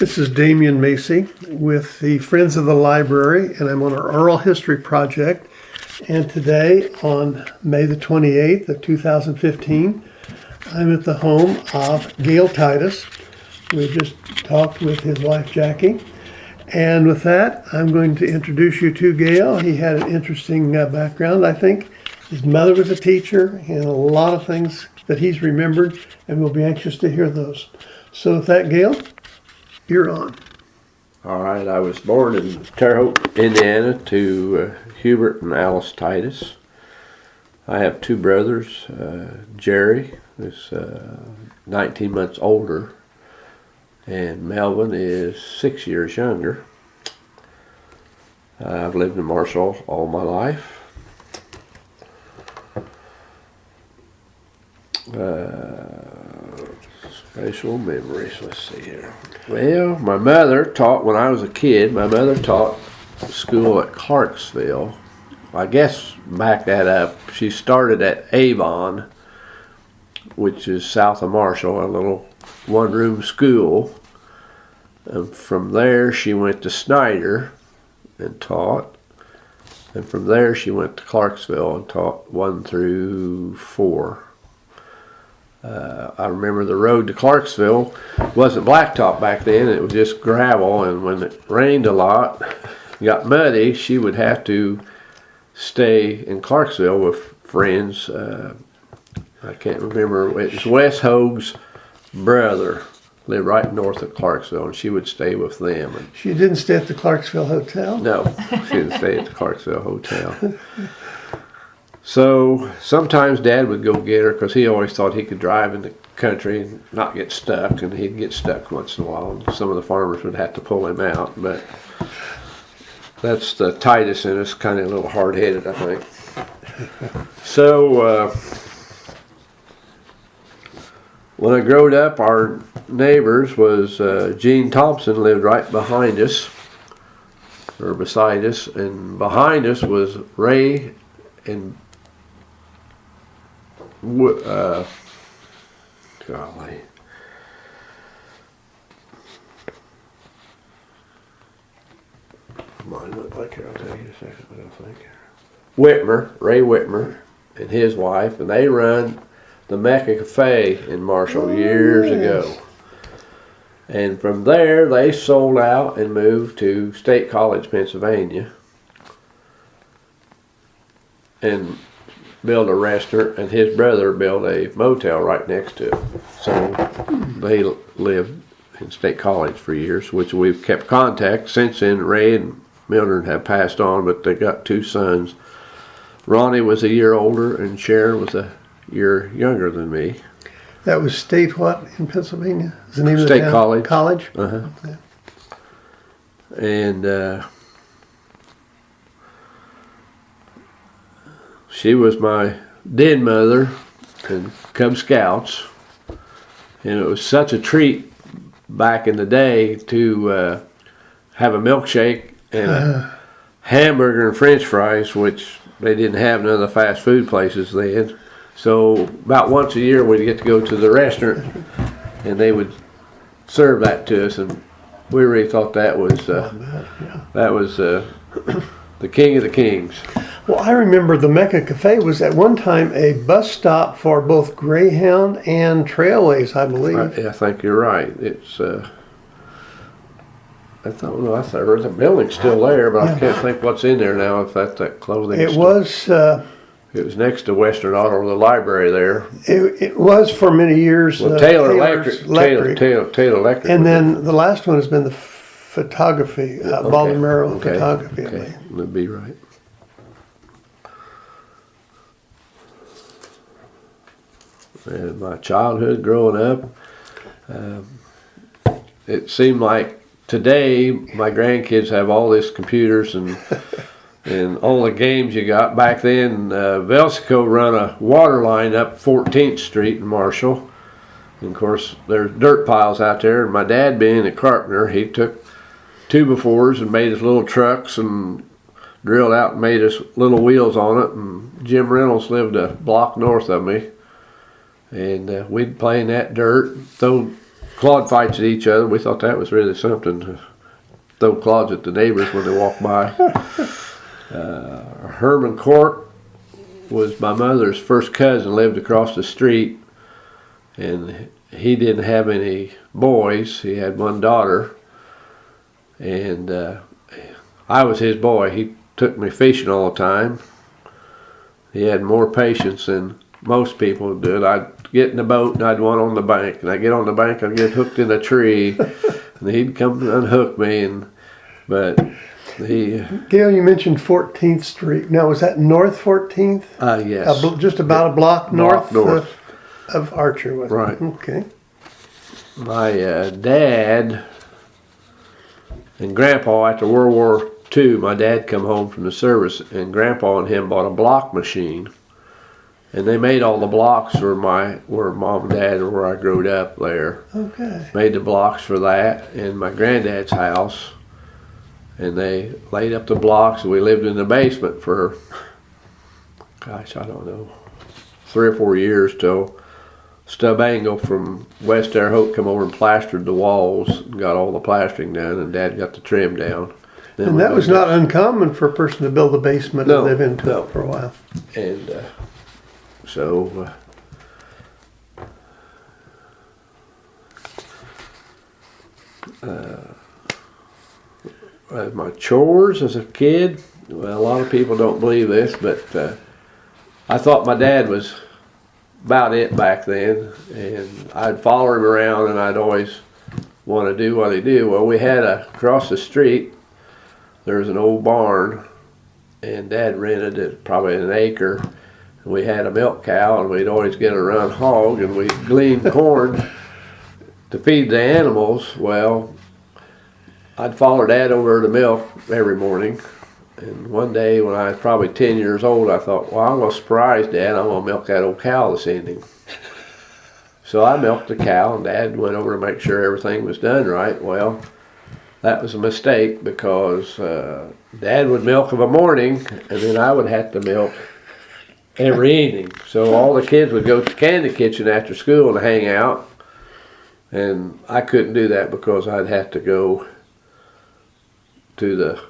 This is Damian Macy with the Friends of the Library, and I'm on our oral history project. And today, on May the 28th of 2015, I'm at the home of Gale Titus. We just talked with his wife Jackie. And with that, I'm going to introduce you to Gale. He had an interesting background, I think. His mother was a teacher, and a lot of things that he's remembered, and we'll be anxious to hear those. So with that, Gale, you're on. All right, I was born in Terre Haute, Indiana, to Hubert and Alice Titus. I have two brothers. Jerry is 19 months older, and Melvin is 6 years younger. I've lived in Marshall all my life. Special memories, let's see here. Well, my mother taught, when I was a kid, my mother taught school at Clarksville. I guess, back that up, she started at Avon, which is south of Marshall, a little one-room school. And from there she went to Snyder and taught. And from there she went to Clarksville and taught 1 through 4. I remember the road to Clarksville wasn't blacktop back then, it was just gravel, and when it rained a lot, got muddy, she would have to stay in Clarksville with friends. I can't remember, it was Wes Hoag's brother lived right north of Clarksville, and she would stay with them. And She didn't stay at the Clarksville Hotel? no, she didn't stay at the Clarksville Hotel. So sometimes Dad would go get her because he always thought he could drive in the country and not get stuck, and he'd get stuck once in a while, and some of the farmers would have to pull him out. But that's the Titus in us, kind of a little hard-headed, I think. So when I growed up, our neighbors was Gene Thompson lived right behind us, or beside us, and behind us was Ray and golly. Mine look like here, I'll tell you in a second what I think. Ray Whitmer, and his wife, and they run the Mecca Cafe in Marshall years ago. And from there, they sold out and moved to State College, Pennsylvania, and built a restaurant, and his brother built a motel right next to it. So they lived in State College for years, which we've kept contact. Since then, Ray and Mildred have passed on, but they got 2 sons. Ronnie was a year older, and Sharon was a year younger than me. That was State what in Pennsylvania? Is the name of the State town? College. College? Uh-huh. Okay. And she was my den mother in Cub Scouts, and it was such a treat back in the day to have a milkshake and a hamburger and french fries, which they didn't have none of the fast food places then. So about once a year we'd get to go to the restaurant, and they would serve that to us, and we really thought that was the king of the kings. Well, I remember the Mecca Cafe was at one time a bus stop for both Greyhound and Trailways, I believe. I think you're right. It's I thought the building's still there, but I can't think what's in there now. If that's that clothing It store. It was next to Western Auto, the library there. it was for many years. Well, Taylor Electric. Taylor Electric. And then the last one has been the photography, Baldomero Photography. Okay, that'd be right. And my childhood growing up, it seemed like today my grandkids have all these computers and all the games you got. Back then, Velsico run a water line up 14th Street in Marshall. And of course, there's dirt piles out there. And my dad, being a carpenter, he took 2x4s and made his little trucks and drilled out and made us little wheels on it. And Jim Reynolds lived a block north of me. And we'd play in that dirt, throw clod fights at each other. We thought that was really something to throw clods at the neighbors when they walked by. Herman Cork was my mother's first cousin, lived across the street, and he didn't have any boys. He had one daughter, and I was his boy. He took me fishing all the time. He had more patience than most people did. I'd get in the boat and I'd want on the bank, and I'd get on the bank, I'd get hooked in a tree, and he'd come and unhook me. But he, Gale, you mentioned 14th Street. Now, was that North 14th? yes, Just about a block north, north. Of Archer, wasn't Right. it? Okay. My dad and Grandpa, after World War II, my dad come home from the service, and Grandpa and him bought a block machine, and they made all the blocks where Mom and Dad were, where I growed up there. Okay. Made the blocks for that in my granddad's house, and they laid up the blocks, and we lived in the basement for, gosh, I don't know, 3 or 4 years till Stub Angle from West Air Hope come over and plastered the walls and got all the plastering done, and Dad got the trim down. Then And that was not uncommon for a person to build a basement No, and live into no. it for a while. And so my chores as a kid, well, a lot of people don't believe this, but I thought my dad was about it back then, and I'd follow him around, and I'd always want to do what he did. Well, we had across the street, there was an old barn, and Dad rented it, probably an acre. And we had a milk cow, and we'd always get a run hog, and we'd glean corn to feed the animals. Well, I'd follow Dad over to milk every morning. And one day when I was probably 10 years old, I thought, well, I'm going to surprise Dad. I'm going to milk that old cow this evening. So I milked the cow, and Dad went over to make sure everything was done right. Well, that was a mistake, because Dad would milk of a morning, and then I would have to milk every evening. So all the kids would go to the candy kitchen after school to hang out, and I couldn't do that because I'd have to go to the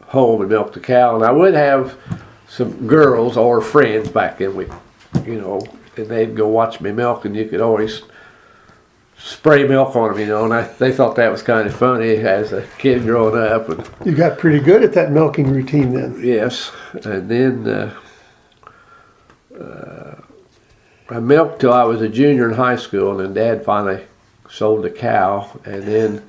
home and milk the cow. And I would have some girls or friends back then, and they'd go watch me milk, and you could always spray milk on them, and they thought that was kind of funny as a kid growing up. And You got pretty good at that milking routine then. yes, and then I milked till I was a junior in high school, and then Dad finally sold the cow. And then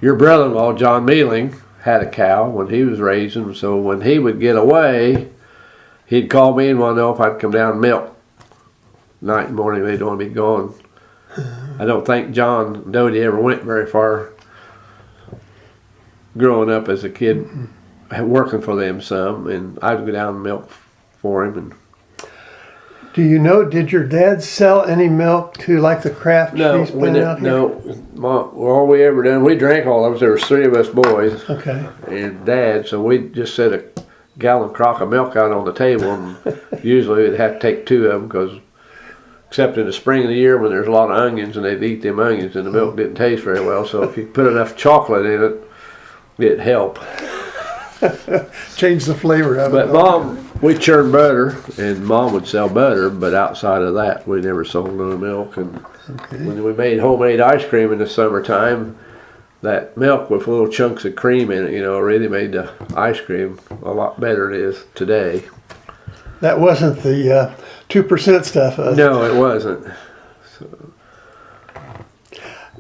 your brother-in-law, John Mealing, had a cow when he was raising, so when he would get away, he'd call me and want to know if I'd come down and milk. Night and morning, they'd want to be gone. I don't think John and Dodie ever went very far growing up as a kid, working for them some, and I'd go down and milk for him. And Do you know, did your dad sell any milk to like the craft no, she's we been out didn't. here? No, all we ever done, we drank all of us. There was 3 of us boys Okay. and Dad, so we just set a gallon crock of milk out on the table, and usually we'd have to take 2 of them, because except in the spring of the year when there's a lot of onions, and they'd eat them onions, and the milk didn't taste very well. So if you put enough chocolate in it, it'd help. Change the flavor of But it. Mom, we churned butter, and Mom would sell butter, but outside of that, we never sold no milk. And when we made homemade ice cream in the summertime, that milk with little chunks of cream in it, really made the ice cream a lot better than it is today. That wasn't the 2% stuff. No, it wasn't.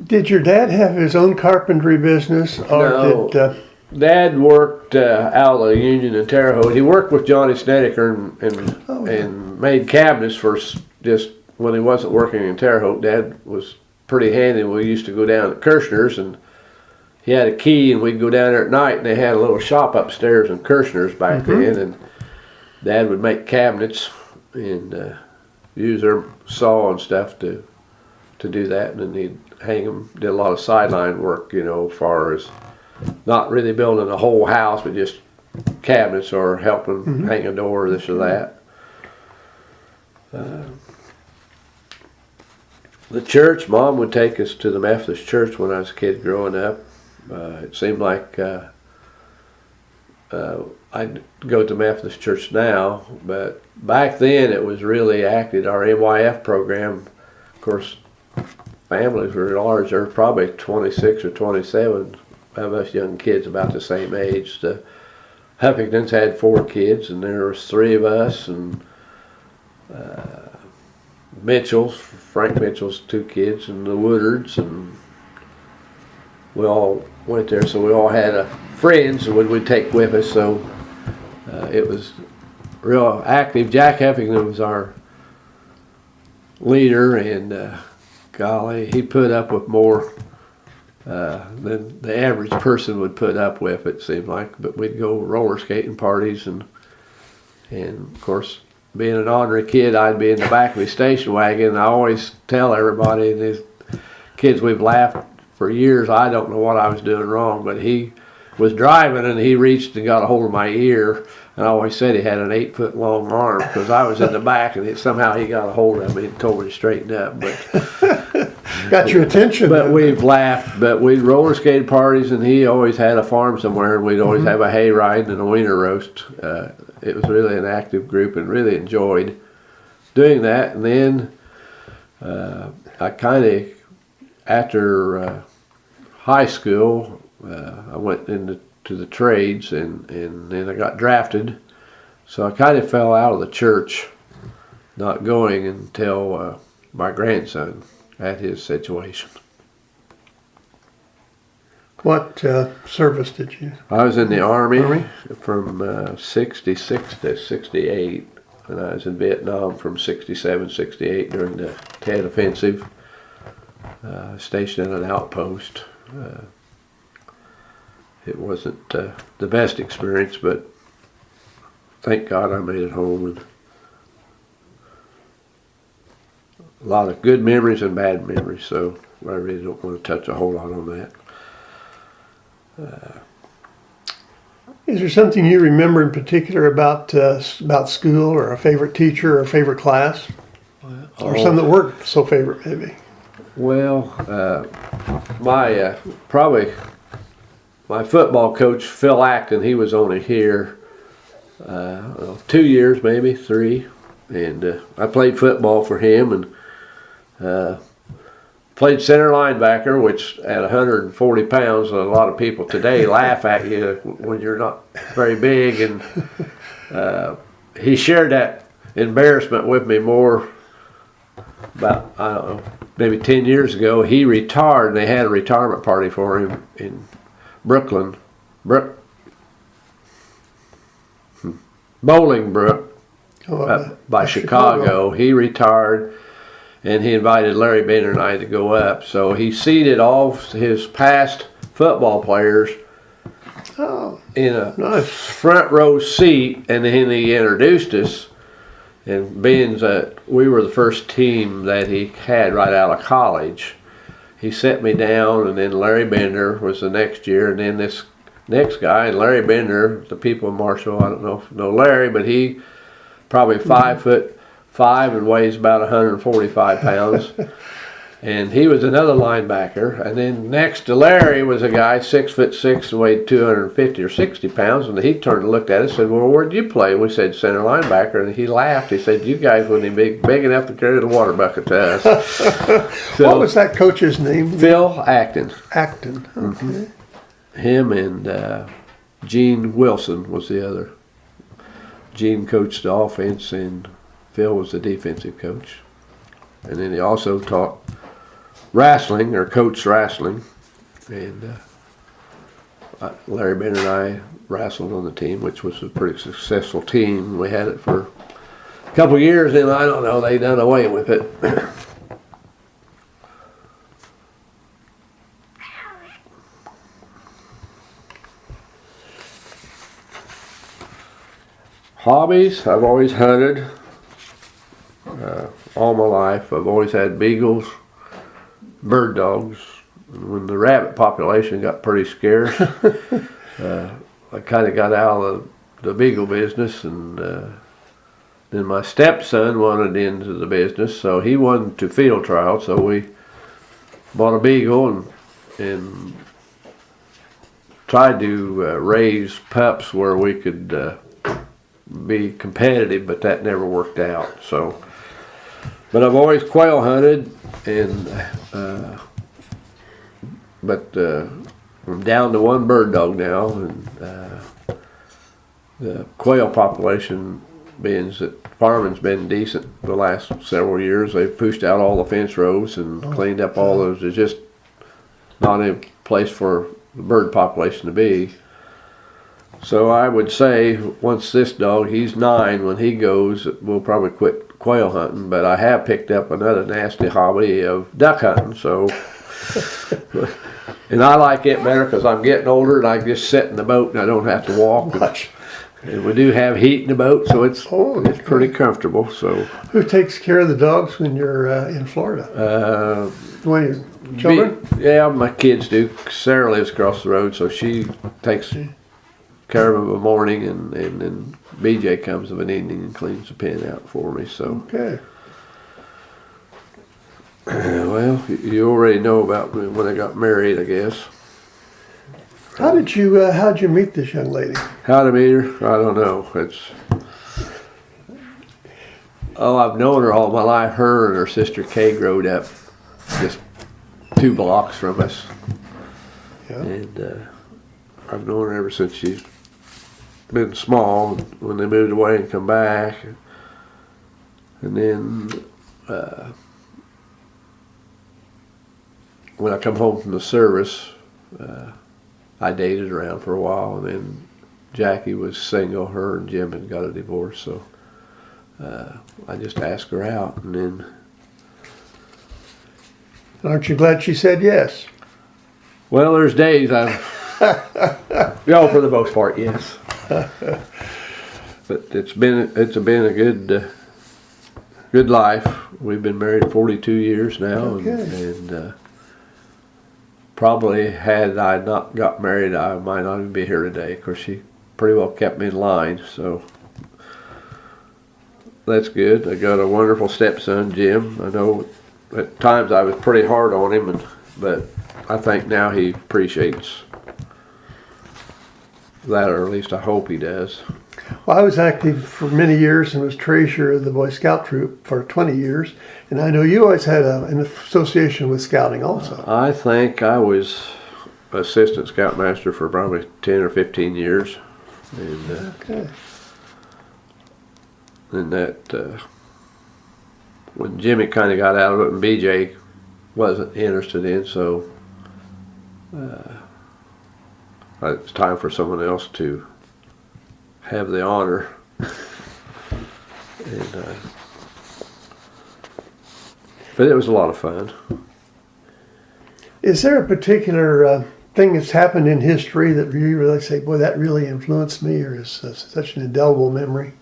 Did your dad have his own carpentry business, or No. did? Dad worked out of the Union in Terre Haute. He worked with Johnny Snedeker and made cabinets for just when he wasn't working in Terre Haute. Dad was pretty handy. We used to go down to Kirshner's, and he had a key, and we'd go down there at night, and they had a little shop upstairs in Kirshner's back then, and Dad would make cabinets and use their saw and stuff to do that, and then he'd hang them. Did a lot of sideline work, as far as not really building a whole house, but just cabinets or helping hang a door, or this or that. The church, Mom would take us to the Methodist church when I was a kid growing up. It seemed like I'd go to Methodist church now, but back then it was really active. Our MYF program, of course, families were large. There were probably 26 or 27 of us young kids about the same age. The Huffingtons had 4 kids, and there was 3 of us, and Frank Mitchell's 2 kids, and the Woodards, and we all went there. So we all had friends that we'd take with us. So it was real active. Jack Huffington was our leader, and golly, he put up with more than the average person would put up with, it seemed like. But we'd go roller skating parties, and of course, being an ornery kid, I'd be in the back of his station wagon. And I always tell everybody, and these kids, we've laughed for years, I don't know what I was doing wrong, but he was driving and he reached and got a hold of my ear, and I always said he had an 8-foot long arm because I was in the back, and somehow he got a hold of me and told me to straighten up. But got your attention. But we've laughed. But we'd roller skate parties, and he always had a farm somewhere, and we'd always have a hay ride and a wiener roast. It was really an active group, and really enjoyed doing that. And then I kind of, after high school, I went into the trades, and then I got drafted. So I kind of fell out of the church, not going until my grandson had his situation. What service did you? I was in the Army from 66 to 68, and I was in Vietnam from 67, 68 during the Tet Offensive, stationed at an outpost. It wasn't the best experience, but thank God I made it home. And a lot of good memories and bad memories, so I really don't want to touch a whole lot on that. Is there something you remember in particular about school, or a favorite teacher, or a favorite class, or some that weren't so favorite maybe? Well, probably my football coach, Phil Acton, he was only here 2 years, maybe 3, and I played football for him, and played center linebacker, which at 140 pounds, a lot of people today laugh at you when you're not very big, and he shared that embarrassment with me more about, I don't know, maybe 10 years ago. He retired, and they had a retirement party for him in Bolingbrook, by Chicago. He retired, and he invited Larry Bender and I to go up. So he seated all his past football players in a front row seat, and then he introduced us. And being that we were the first team that he had right out of college, he set me down, and then Larry Bender was the next year, and then this next guy, and Larry Bender, the people in Marshall, I don't know if you know Larry, but he probably 5'5" and weighs about 145 pounds. And he was another linebacker. And then next to Larry was a guy 6'6" and weighed 250 or 60 pounds. And he turned and looked at us and said, "Well, where did you play?" We said, "Center linebacker." And he laughed. He said, "You guys wouldn't be big enough to carry the water bucket to us." So, what was that coach's name? Phil Acton. Acton. Okay. Him and Gene Wilson was the other. Gene coached the offense, and Phil was the defensive coach. And then he also taught wrestling, or coached wrestling. And Larry Bender and I wrestled on the team, which was a pretty successful team. We had it for a couple of years, and I don't know, they done away with it. Hobbies, I've always hunted all my life. I've always had beagles, bird dogs. When the rabbit population got pretty scarce, I kind of got out of the beagle business, and then my stepson wanted into the business, so he wanted to field trial. So we bought a beagle and tried to raise pups where we could be competitive, but that never worked out. So, but I've always quail hunted, and I'm down to one bird dog now, and the quail population, being that farming's been decent the last several years, they've pushed out all the fence rows and cleaned up all those. There's just not a place for the bird population to be. So I would say once this dog, he's 9, when he goes, we'll probably quit quail hunting. But I have picked up another nasty hobby of duck hunting. So, and I like it better because I'm getting older and I can just sit in the boat and I don't have to walk. And we do have heat in the boat, so it's pretty comfortable. So, who takes care of the dogs when you're in Florida? One of your children? Yeah, my kids do. Sarah lives across the road, so she takes care of them in the morning, and then BJ comes of an evening and cleans the pen out for me. So, okay. Well, you already know about me when I got married, I guess. How'd you meet this young lady? How to meet her? I don't know. I've known her all my life. Her and her sister Kay growed up just 2 blocks from us. Yeah. And I've known her ever since she's been small, when they moved away and come back. And then when I come home from the service, I dated around for a while, and then Jackie was single. Her and Jim had got a divorce, so I just asked her out, and then. Aren't you glad she said yes? Well, there's days for the most part, yes. But it's been a good life. We've been married 42 years now, and probably had I not got married, I might not even be here today. Of course, she pretty well kept me in line, so that's good. I got a wonderful stepson, Jim. I know at times I was pretty hard on him, but I think now he appreciates that, or at least I hope he does. Well, I was active for many years and was treasurer of the Boy Scout troop for 20 years. And I know you always had an association with scouting also. I think I was assistant scoutmaster for probably 10 or 15 years. And, okay. And that, when Jimmy kind of got out of it and BJ wasn't interested in, so it's time for someone else to have the honor. And, but it was a lot of fun. Is there a particular thing that's happened in history that you really say, boy, that really influenced me, or is such an indelible memory?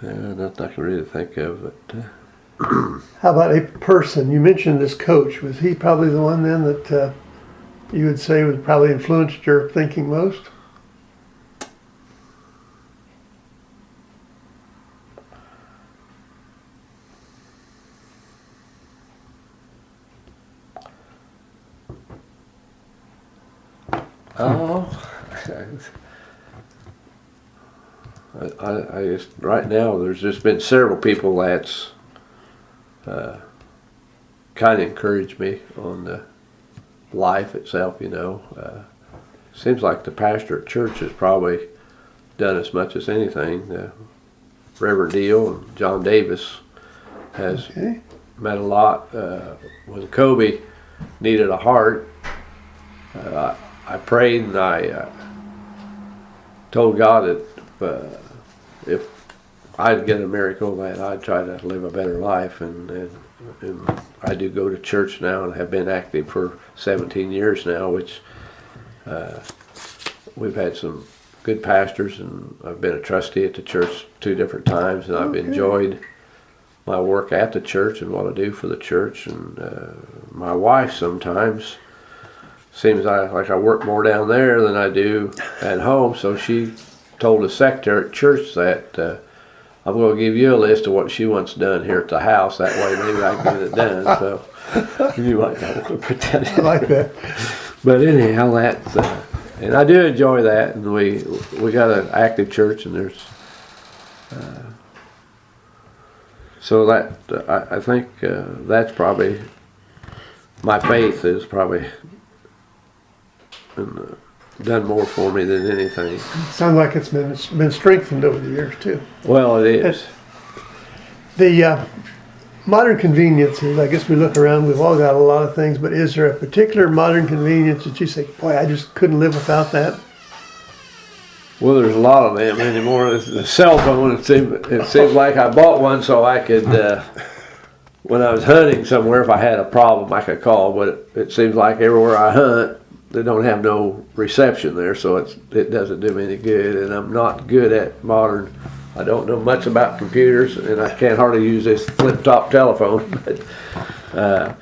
Nothing I can really think of. But, how about a person? You mentioned this coach. Was he probably the one then that you would say would probably influenced your thinking most? I just, right now, there's just been several people that's kind of encouraged me on the life itself, you know. Seems like the pastor at church has probably done as much as anything. Reverend Deal and John Davis has met a lot. When Kobe needed a heart, I prayed and I told God that if I'd get a miracle, that I'd try to live a better life, and I do go to church now and have been active for 17 years now, which we've had some good pastors, and I've been a trustee at the church 2 different times, and I've enjoyed my work at the church and what I do for the church. And my wife sometimes seems like I work more down there than I do at home. So she told the secretary at church that I'm going to give you a list of what she wants done here at the house. That way maybe I can get it done. So you might not want to put that in. I like that. But anyhow, that's, and I do enjoy that. And we got an active church, and there's, so that, I think that's probably, my faith is probably done more for me than anything. Sounds like it's been strengthened over the years too. Well, it is. The modern conveniences, I guess we look around, we've all got a lot of things, but is there a particular modern convenience that you say, boy, I just couldn't live without that? Well, there's a lot of them anymore. The cell phone, it seems like I bought one so I could, when I was hunting somewhere, if I had a problem, I could call. But it seems like everywhere I hunt, they don't have no reception there, so it doesn't do me any good. And I'm not good at modern. I don't know much about computers, and I can't hardly use this flip-top telephone. But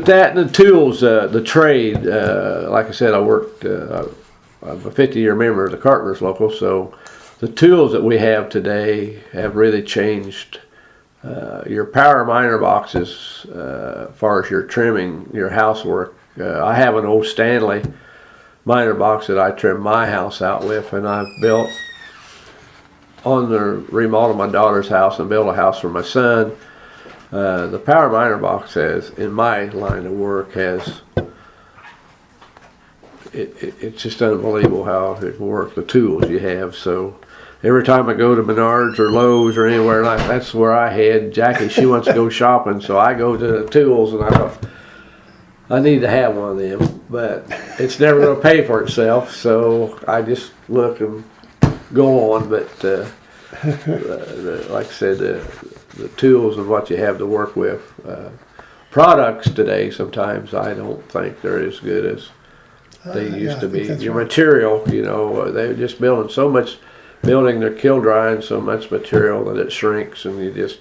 that and the tools, the trade. Like I said, I worked. I'm a 50-year member of the Carpenters Local, so the tools that we have today have really changed. Your power miner boxes, as far as your trimming, your housework. I have an old Stanley miner box that I trim my house out with, and I've built on the remodel of my daughter's house and built a house for my son. The power miner box has, in my line of work, has it's just unbelievable how it can work, the tools you have. So every time I go to Menards or Lowe's or anywhere, like that's where I head. Jackie, she wants to go shopping, so I go to the tools, and I thought, I need to have one of them, but it's never going to pay for itself, so I just look and go on. But like I said, the tools and what you have to work with. Products today, sometimes I don't think they're as good as they used to be. Your material, they're just building their kill drying so much material that it shrinks, and you just.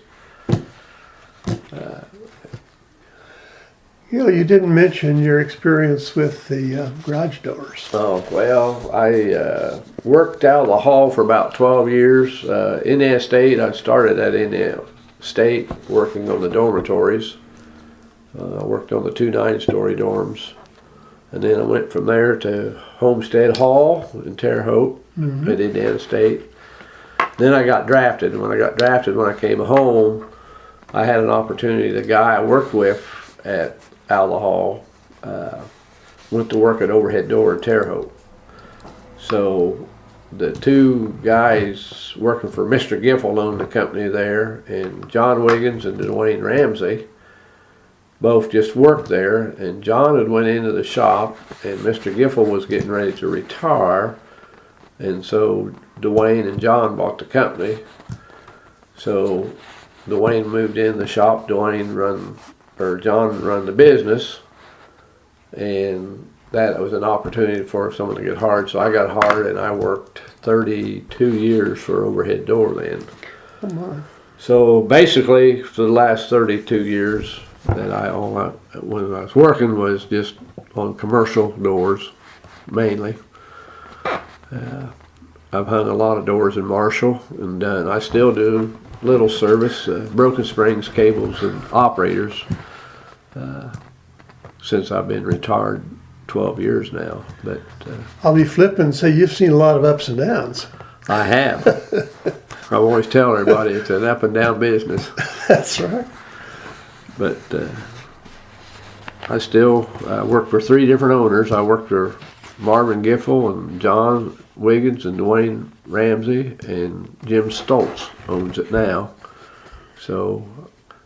You didn't mention your experience with the garage doors. Oh, well, I worked out of the hall for about 12 years. Indiana State, I started at Indiana State working on the dormitories. I worked on the 2 9-story dorms. And then I went from there to Homestead Hall in Terre Haute at Indiana State. Then I got drafted. And when I came home, I had an opportunity. The guy I worked with at Alva Hall went to work at Overhead Door in Terre Haute. So the 2 guys working for Mr. Giffel owned the company there, and John Wiggins and Dwayne Ramsey both just worked there. And John had went into the shop, and Mr. Giffel was getting ready to retire, and so Dwayne and John bought the company. So Dwayne moved in the shop, John run the business, and that was an opportunity for someone to get hired. So I got hired, and I worked 32 years for Overhead Door then. Oh my. So basically, for the last 32 years, that when I was working was just on commercial doors, mainly. I've hung a lot of doors in Marshall, and I still do little service, broken springs, cables, and operators, since I've been retired 12 years now. But I'll be flipping and say you've seen a lot of ups and downs. I have. I always tell everybody it's an up and down business. That's right. But I still work for 3 different owners. I work for Marvin Giffel and John Wiggins and Dwayne Ramsey, and Jim Stoltz owns it now. So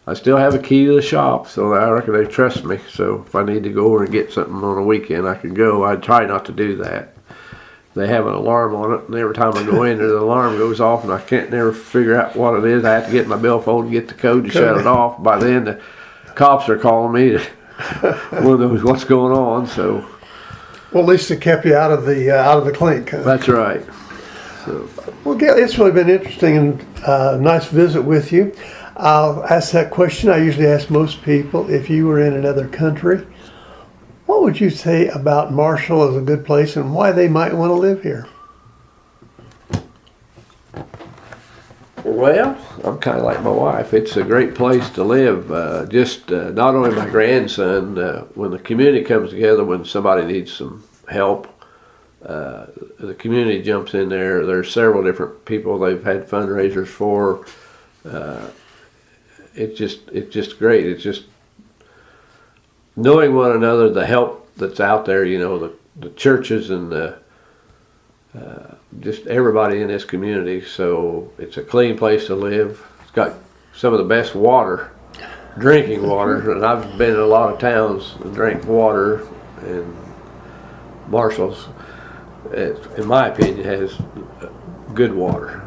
I still have a key to the shop, so I reckon they trust me. So if I need to go over and get something on a weekend, I can go. I try not to do that. They have an alarm on it, and every time I go in there, the alarm goes off, and I can't never figure out what it is. I have to get my bell phone and get the code to shut it off. By then, the cops are calling me to one of those, what's going on. So, well, at least it kept you out of the clink. Huh? That's right. So. Well, Gale, it's really been interesting and nice visit with you. I'll ask that question I usually ask most people. If you were in another country, what What would you say about Marshall as a good place and why they might want to live here? Well, I'm kind of like my wife. It's a great place to live. Not only my grandson, when the community comes together, when somebody needs some help, the community jumps in there. There's several different people they've had fundraisers for. It's just great. It's just knowing one another, the help that's out there. You know, the churches and just everybody in this community. So it's a clean place to live. It's got some of the best water, drinking water, and I've been in a lot of towns and drank water, and Marshall's, in my opinion, has good water.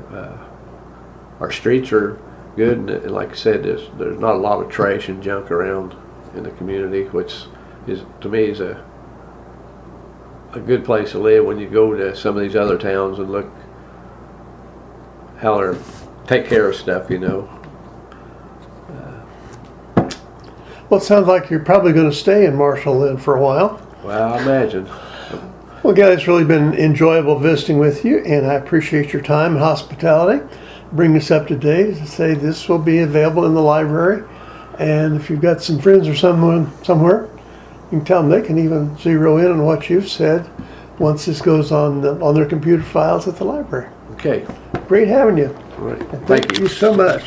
Our streets are good, and like I said, there's not a lot of trash and junk around in the community, which is, to me, is a good place to live when you go to some of these other towns and look how they take care of stuff, you know. Well, it sounds like you're probably going to stay in Marshall then for a while. Well, I imagine. Well, Gale, it's really been enjoyable visiting with you, and I appreciate your time and hospitality. Bring us up to date and say this will be available in the library. And if you've got some friends or someone somewhere, you can tell them they can even zero in on what you've said once this goes on their computer files at the library. Okay. Great having you. All right. Thank you so much.